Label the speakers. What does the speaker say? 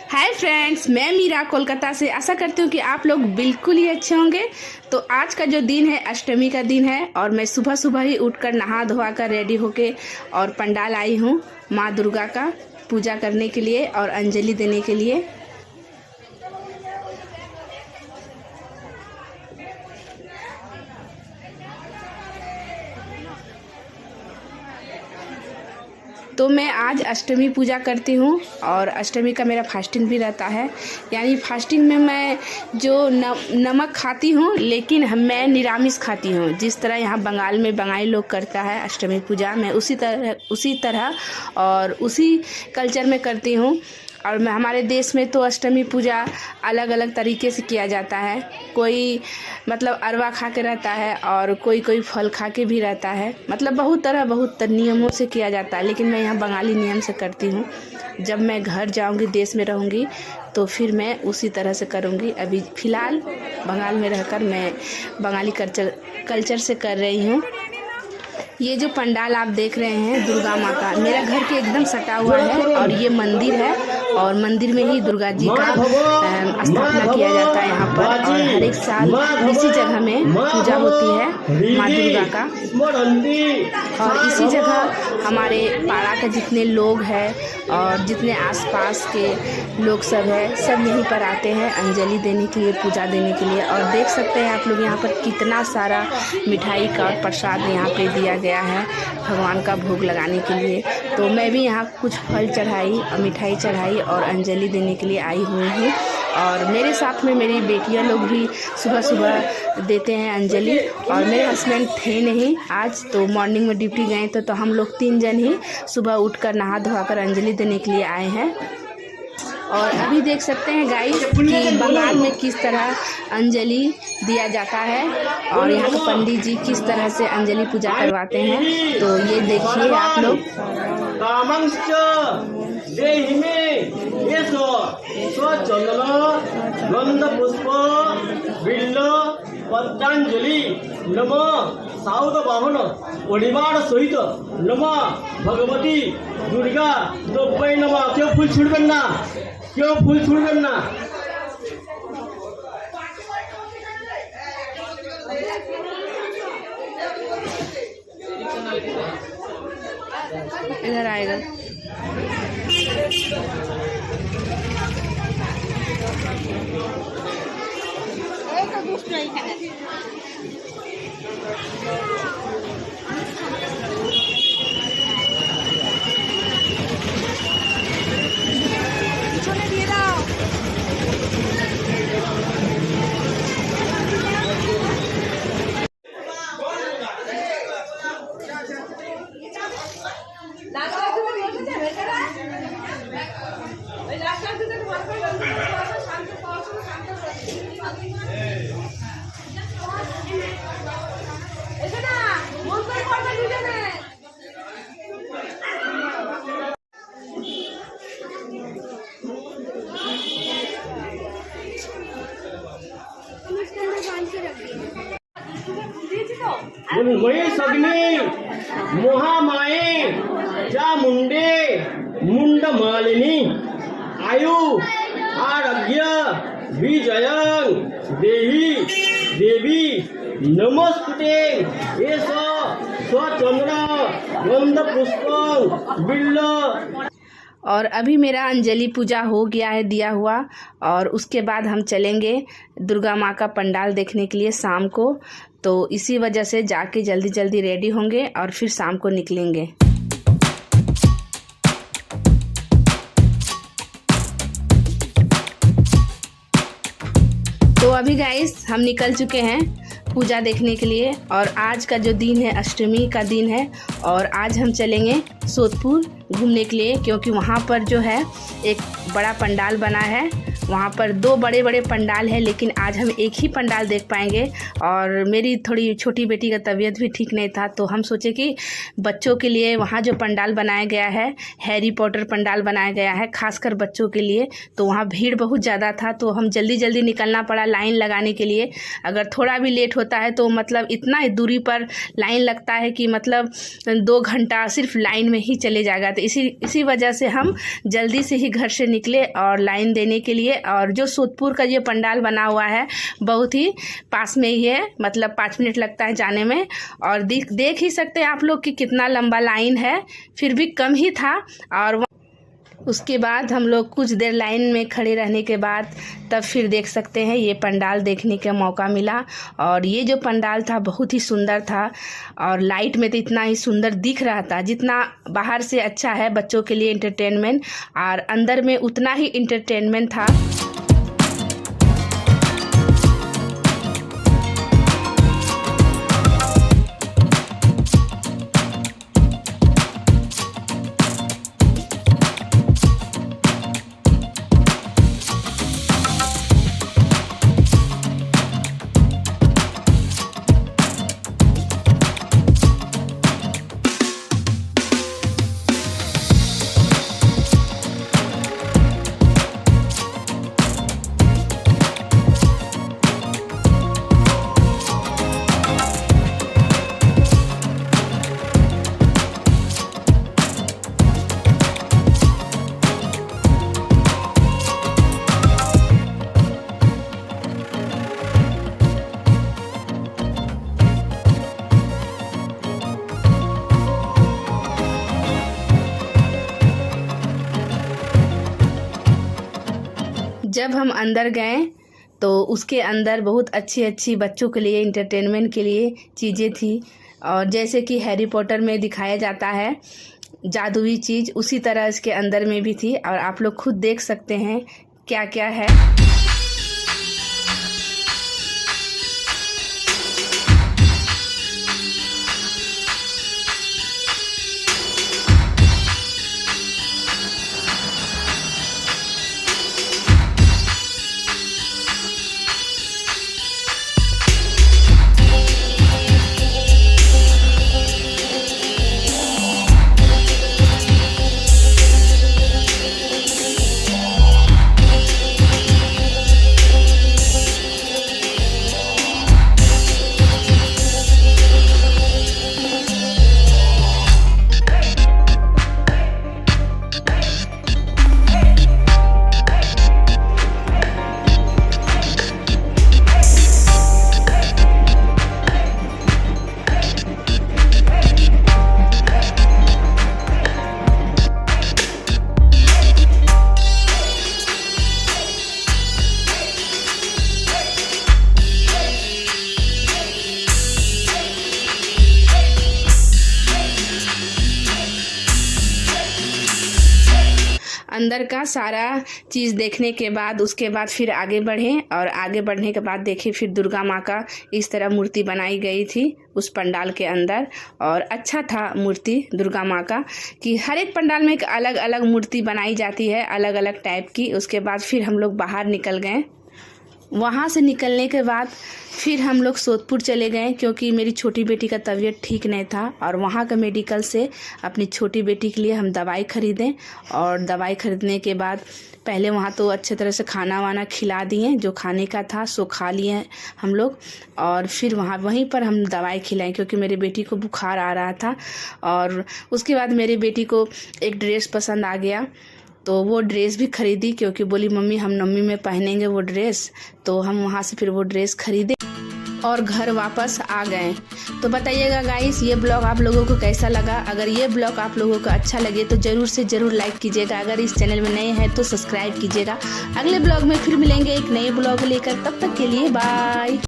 Speaker 1: Hi friends, मैं मीरा कोलकाता से। आशा करती हूँ कि आप लोग बिल्कुल ही अच्छे होंगे। तो आज का जो दिन है अष्टमी का दिन है और मैं सुबह सुबह ही उठकर नहा धोवा कर रेडी होके और पंडाल आई हूँ माँ दुर्गा का पूजा करने के लिए और अंजलि देने के लिए। तो मैं आज अष्टमी पूजा करती हूँ और अष्टमी का मेरा फास्टिंग भी रहता है। यानी फास्टिंग में मैं जो नमक खाती हूँ, लेकिन मैं निरामिष खाती हूँ। जिस तरह यहाँ बंगाल में बंगाली लोग करता है अष्टमी पूजा, मैं उसी तरह और उसी कल्चर में करती हूँ। और मैं हमारे देश में तो अष्टमी पूजा अलग अलग तरीके से किया जाता है। कोई मतलब अरवा खा के रहता है और कोई फल खा के भी रहता है। मतलब बहुत नियमों से किया जाता है, लेकिन मैं यहाँ बंगाली नियम से करती हूँ। जब मैं घर जाऊँगी, देश में रहूँगी, तो फिर मैं उसी तरह से करूँगी। अभी फ़िलहाल बंगाल में रहकर मैं बंगाली कल्चर से कर रही हूँ। ये जो पंडाल आप देख रहे हैं दुर्गा माँ का, मेरा घर के एकदम सटा हुआ है और ये मंदिर है और मंदिर में ही दुर्गा जी का स्थापना किया जाता है यहाँ पर। और हर एक साल इसी जगह में पूजा होती है माँ दुर्गा का। और इसी जगह हमारे पाड़ा के जितने लोग हैं और जितने आसपास के लोग सब हैं, सब यहीं पर आते हैं अंजलि देने के लिए, पूजा देने के लिए। और देख सकते हैं आप लोग यहाँ पर कितना सारा मिठाई का और प्रसाद यहाँ पे दिया गया है भगवान का भोग लगाने के लिए। तो मैं भी यहाँ कुछ फल चढ़ाई और मिठाई चढ़ाई और अंजलि देने के लिए आई हुई हूँ। और मेरे साथ में मेरी बेटियाँ लोग भी सुबह सुबह देते हैं अंजलि। और मेरे हस्बैंड थे नहीं आज, तो मॉर्निंग में ड्यूटी गए थे, तो हम लोग 3 जन ही सुबह उठकर नहा धोवा कर अंजलि देने के लिए आए हैं। और अभी देख सकते हैं गाइस कि बंगाल में किस तरह अंजलि दिया जाता है और यहाँ के पंडित जी किस तरह से अंजलि पूजा करवाते हैं। तो ये देखिए आप लोग।
Speaker 2: पद्मांजलि नमः साउद बाहन परिवार सहित नमः भगवती दुर्गा दोब्बई नमः। क्यों फूल छुड़बेन ना, क्यों फूल छुड़बेन ना।
Speaker 1: इधर आएगा।
Speaker 2: वही सगनी महामाये जा मुंडे मुंड मालिनी आयु आरोग्य विजयं देही देवी नमस्ते एष स्वचंद्र गंध पुष्पं बिल्ल।
Speaker 1: और अभी मेरा अंजलि पूजा हो गया है दिया हुआ, और उसके बाद हम चलेंगे दुर्गा माँ का पंडाल देखने के लिए शाम को। तो इसी वजह से जाके जल्दी जल्दी रेडी होंगे और फिर शाम को निकलेंगे। तो अभी गाइस हम निकल चुके हैं पूजा देखने के लिए। और आज का जो दिन है अष्टमी का दिन है और आज हम चलेंगे सोदपुर घूमने के लिए, क्योंकि वहाँ पर जो है एक बड़ा पंडाल बना है, वहाँ पर 2 बड़े बड़े पंडाल है, लेकिन आज हम एक ही पंडाल देख पाएंगे। और मेरी थोड़ी छोटी बेटी का तबीयत भी ठीक नहीं था, तो हम सोचे कि बच्चों के लिए वहाँ जो पंडाल बनाया गया है, हैरी पॉटर पंडाल बनाया गया है खासकर बच्चों के लिए, तो वहाँ भीड़ बहुत ज़्यादा था, तो हम जल्दी जल्दी निकलना पड़ा लाइन लगाने के लिए। अगर थोड़ा भी लेट होता है तो मतलब इतना दूरी पर लाइन लगता है कि मतलब 2 घंटा सिर्फ लाइन में ही चले जाएगा। तो इसी वजह से हम जल्दी से ही घर से निकले और लाइन देने के लिए। और जो सोदपुर का ये पंडाल बना हुआ है बहुत ही पास में ही है, मतलब 5 मिनट लगता है जाने में। और देख ही सकते हैं आप लोग कि कितना लंबा लाइन है, फिर भी कम ही था। और उसके बाद हम लोग कुछ देर लाइन में खड़े रहने के बाद तब फिर देख सकते हैं ये पंडाल देखने का मौका मिला। और ये जो पंडाल था बहुत ही सुंदर था, और लाइट में तो इतना ही सुंदर दिख रहा था। जितना बाहर से अच्छा है बच्चों के लिए एंटरटेनमेंट, और अंदर में उतना ही एंटरटेनमेंट था। जब हम अंदर गए तो उसके अंदर बहुत अच्छी अच्छी बच्चों के लिए एंटरटेनमेंट के लिए चीज़ें थी। और जैसे कि हैरी पॉटर में दिखाया जाता है जादुई चीज़, उसी तरह इसके अंदर में भी थी। और आप लोग खुद देख सकते हैं क्या क्या है। अंदर का सारा चीज़ देखने के बाद उसके बाद फिर आगे बढ़े, और आगे बढ़ने के बाद देखे फिर दुर्गा माँ का इस तरह मूर्ति बनाई गई थी उस पंडाल के अंदर। और अच्छा था मूर्ति दुर्गा माँ का, कि हर एक पंडाल में एक अलग अलग मूर्ति बनाई जाती है, अलग अलग टाइप की। उसके बाद फिर हम लोग बाहर निकल गए। वहाँ से निकलने के बाद फिर हम लोग सोदपुर चले गए, क्योंकि मेरी छोटी बेटी का तबीयत ठीक नहीं था। और वहाँ का मेडिकल से अपनी छोटी बेटी के लिए हम दवाई ख़रीदें। और दवाई ख़रीदने के बाद पहले वहाँ तो अच्छे तरह से खाना वाना खिला दिए, जो खाने का था सो खा लिए हम लोग। और फिर वहीं पर हम दवाई खिलाएं, क्योंकि मेरी बेटी को बुखार आ रहा था। और उसके बाद मेरी बेटी को एक ड्रेस पसंद आ गया, तो वो ड्रेस भी ख़रीदी, क्योंकि बोली मम्मी हम नवमी में पहनेंगे वो ड्रेस। तो हम वहाँ से फिर वो ड्रेस ख़रीदे और घर वापस आ गए। तो बताइएगा गाइस ये ब्लॉग आप लोगों को कैसा लगा। अगर ये ब्लॉग आप लोगों को अच्छा लगे तो ज़रूर से ज़रूर लाइक कीजिएगा। अगर इस चैनल में नए हैं तो सब्सक्राइब कीजिएगा। अगले ब्लॉग में फिर मिलेंगे एक नए ब्लॉग लेकर, तब तक के लिए बाय।